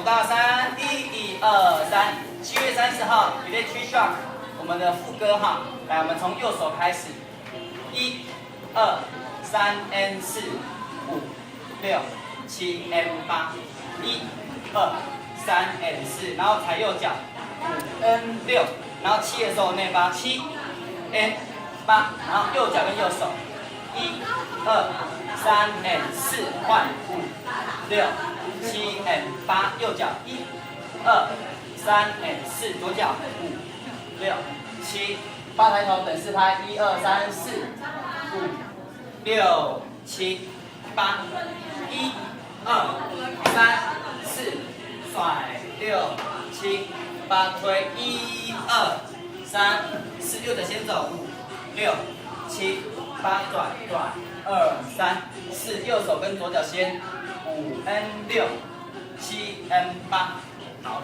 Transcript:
到3，一、2、3。7月30号 Village Shark 我们的副歌哈，来，我们从右手开始，1、2、3 and 4、5、6、7 and 8，1、2、3 and 4，然后踩右脚，5 and 6，然后7的时候内八7 and 8，然后右脚跟右手，1、2、3 and 4，换5、6、7 and 8，右脚1、2、3 and 4，左脚5、6、7，八抬头等4拍，1、2、3、4、5、6、7、8，1、2、3、4，甩6、7、8，推1、2、3、4，右脚先走5、6、7、8，转2、3、4，右手跟左脚先5 and 6、7 and 8，好。